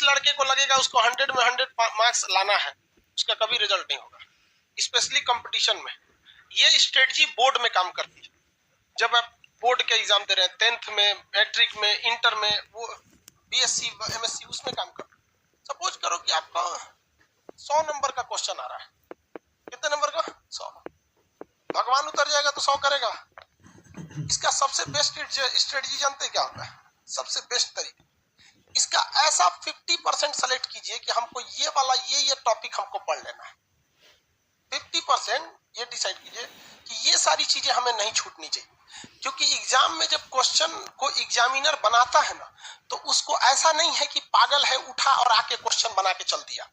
लड़के को लगेगा उसको 100 में 100 मार्क्स लाना है, उसका कभी रिजल्ट नहीं होगा, स्पेशली कंपटीशन में। ये स्ट्रेटजी बोर्ड में काम करती है। जब आप बोर्ड के एग्जाम दे रहे हैं, 10th में, मैट्रिक में, इंटर में, वो बीएससी एमएससी, उसमें काम कर। सपोज करो कि आपका 100 नंबर का क्वेश्चन आ रहा है, कितने नंबर का? 100। भगवान उतर जाएगा तो 100 करेगा। इसका सबसे बेस्ट स्ट्रेटजी जानते क्या होता है? सबसे बेस्ट तरीका इसका ऐसा 50% सेलेक्ट कीजिए कि हमको ये वाला ये टॉपिक हमको पढ़ लेना है। 50% ये डिसाइड कीजिए कि ये सारी चीजें हमें नहीं छूटनी चाहिए, क्योंकि एग्जाम में जब क्वेश्चन को एग्जामिनर बनाता है ना, तो उसको ऐसा नहीं है कि पागल है उठा और आके क्वेश्चन बना के चल दिया।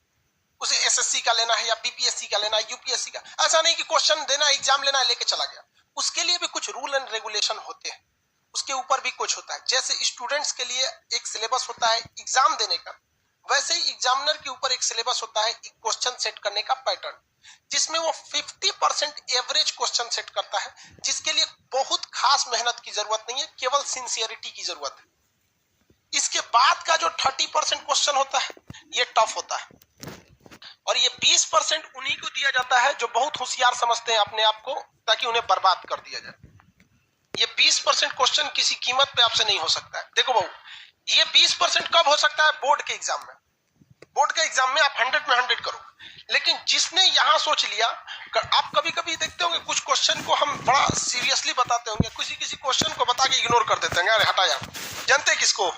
उसे एसएससी का लेना है या बीपीएससी का लेना है, यूपीएससी का, ऐसा नहीं कि क्वेश्चन देना, एग्जाम लेना है, लेके चला गया। उसके लिए भी कुछ रूल एंड रेगुलेशन होते हैं, उसके ऊपर भी कुछ होता है। जैसे स्टूडेंट्स के लिए एक सिलेबस होता है एग्जाम देने का, वैसे ही एग्जामिनर के ऊपर एक सिलेबस होता है क्वेश्चन सेट करने का पैटर्न, जिसमें वो 50% एवरेज क्वेश्चन सेट करता है, जिसके लिए बहुत खास मेहनत की जरूरत नहीं है, केवल सिंसियरिटी की जरूरत है। इसके बाद का जो 30% क्वेश्चन होता है ये टफ होता है, और ये 20% उन्हीं को दिया जाता है जो बहुत होशियार समझते हैं अपने आप को, ताकि उन्हें बर्बाद कर दिया जाए। ये 20% क्वेश्चन किसी कीमत पे आपसे नहीं हो सकता है। देखो बहू, ये 20% कब हो सकता है? बोर्ड के एग्जाम में। बोर्ड के एग्जाम में आप 100 में 100 करो, लेकिन जिसने यहां सोच लिया, आप कभी कभी देखते होंगे कुछ क्वेश्चन को हम बड़ा सीरियसली बताते होंगे, किसी क्वेश्चन को बता के इग्नोर कर देते हैं, अरे हटा यार। जानते हैं किसको?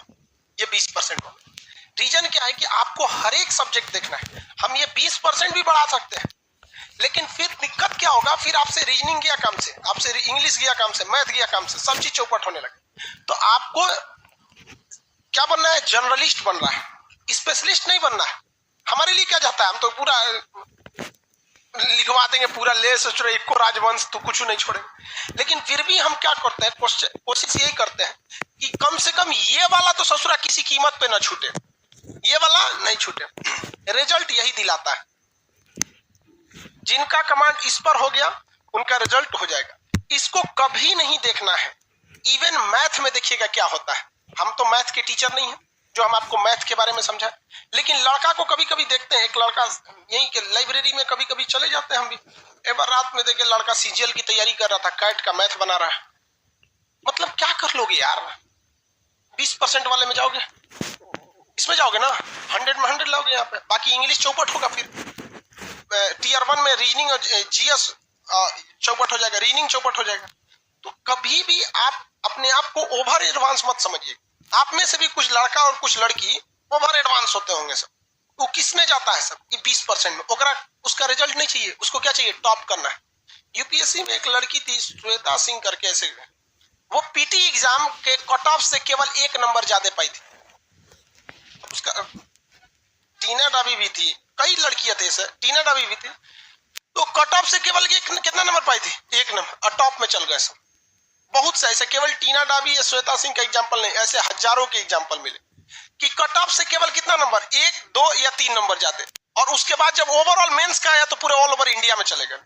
ये 20% वाला। रीजन क्या है कि आपको हर एक सब्जेक्ट देखना है। हम ये 20% भी बढ़ा सकते हैं, लेकिन फिर दिक्कत क्या होगा? फिर आपसे रीजनिंग गया काम से, आपसे इंग्लिश गया काम से, मैथ गया काम से, सब चीज चौपट होने लगे। तो आपको क्या बनना है? जर्नलिस्ट बनना है, स्पेशलिस्ट नहीं बनना है। हमारे लिए क्या जाता है? हम तो पूरा लिखवा देंगे, पूरा ले सोच रहे एक राजवंश तो कुछ नहीं छोड़ेंगे। लेकिन फिर भी हम क्या करते हैं? कोशिश यही करते हैं कि कम से कम ये वाला तो ससुरा किसी कीमत पे ना छूटे, ये वाला नहीं छूटे। रिजल्ट यही दिलाता है। जिनका कमांड इस पर हो गया उनका रिजल्ट हो जाएगा। इसको कभी नहीं देखना है। इवन मैथ में देखिएगा क्या होता है। हम तो मैथ के टीचर नहीं हैं जो हम आपको मैथ के बारे में समझाएं, लेकिन लड़का को कभी कभी देखते हैं, एक लड़का यही के लाइब्रेरी में कभी कभी चले जाते हैं हम भी, एक बार रात में देखे लड़का सीजीएल की तैयारी कर रहा था, कैट का मैथ बना रहा है। मतलब क्या कर लोगे यार? 20% वाले में जाओगे, इसमें जाओगे ना, 100 में 100 लाओगे यहाँ पे, बाकी इंग्लिश चौपट होगा। फिर टीयर 1 में रीजनिंग और जीएस चौपट हो जाएगा, रीजनिंग चौपट हो जाएगा। तो कभी भी आप अपने आप को ओवर एडवांस मत समझिए। आप में से भी कुछ लड़का और कुछ लड़की ओवर एडवांस होते होंगे सब। वो किस में जाता है सब? ये 20% में। उसका रिजल्ट नहीं चाहिए, उसको क्या चाहिए? टॉप करना है। यूपीएससी में एक लड़की थी श्वेता सिंह करके, ऐसे वो पीटी एग्जाम के कट ऑफ से केवल 1 नंबर ज्यादा पाई थी। उसका टीना डाबी भी थी, कई लड़कियां थे ऐसे, टीना डाबी भी थी, तो कट ऑफ से केवल कितना नंबर पाई थी? 1 नंबर, और टॉप में चल गए सब। बहुत से ऐसे, केवल टीना डाबी या श्वेता सिंह का एग्जाम्पल नहीं, ऐसे हजारों के एग्जाम्पल मिले कि कट ऑफ से केवल कितना नंबर? 1, 2 या 3 नंबर जाते, और उसके बाद जब ओवरऑल मेंस का आया तो पूरे ऑल ओवर इंडिया में चले गए।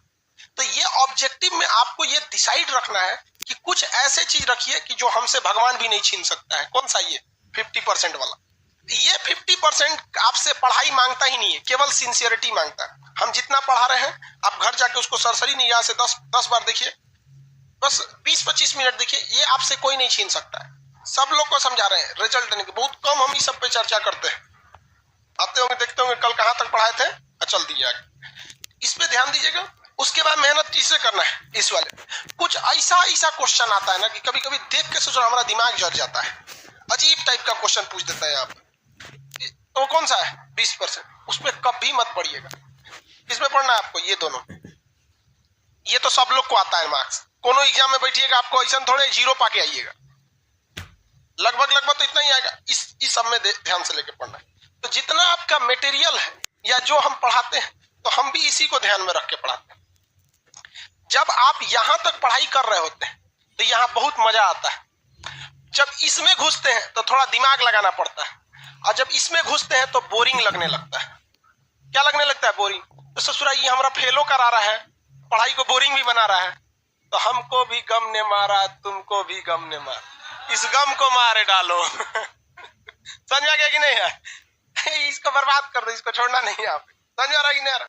तो ये ऑब्जेक्टिव में आपको ये डिसाइड रखना है कि कुछ ऐसे चीज रखिए कि जो हमसे भगवान भी नहीं छीन सकता है। कौन सा? ये 50% वाला। ये 50% आपसे पढ़ाई मांगता ही नहीं है, केवल सिंसियरिटी मांगता है। हम जितना पढ़ा रहे हैं, आप घर जाके उसको सरसरी निगाह से 10 बार देखिए, बस 20-25 मिनट देखिए, ये आपसे कोई नहीं छीन सकता है। सब लोग को समझा रहे हैं, रिजल्ट देने के बहुत कम हम इस सब पे चर्चा करते हैं। आते होंगे, देखते होंगे कल कहां तक पढ़ाए थे, चल दिए आगे। इस पे ध्यान दीजिएगा। उसके बाद मेहनत किससे करना है? इस वाले। कुछ ऐसा क्वेश्चन आता है ना कि कभी कभी देख के सोचो हमारा दिमाग जल जाता है। अजीब टाइप का क्वेश्चन पूछ देता है यहाँ पे। तो कौन सा है? 20%। उसमें कभी मत पढ़िएगा। किसमें पढ़ना है आपको? ये दोनों। ये तो सब लोग को आता है मार्क्स। कोनो एग्जाम में बैठिएगा, आपको ऐसा थोड़े 0 पाके आइएगा, लगभग तो इतना ही आएगा। इस सब में ध्यान से लेके पढ़ना है। तो जितना आपका मटेरियल है या जो हम पढ़ाते हैं, तो हम भी इसी को ध्यान में रख के पढ़ाते हैं। जब आप यहां तक पढ़ाई कर रहे होते हैं तो यहाँ बहुत मजा आता है। जब इसमें घुसते हैं तो थोड़ा दिमाग लगाना पड़ता है, और जब इसमें घुसते हैं तो बोरिंग लगने लगता है। क्या लगने लगता है? बोरिंग। तो ससुरा ये हमारा फेलो करा रहा है, पढ़ाई को बोरिंग भी बना रहा है। तो हमको भी गम ने मारा, तुमको भी गम ने मारा, इस गम को मारे डालो। समझ आ गया कि नहीं है? इसको बर्बाद कर दो, इसको छोड़ना नहीं है। आप समझ आ रहा है कि नहीं आ रहा?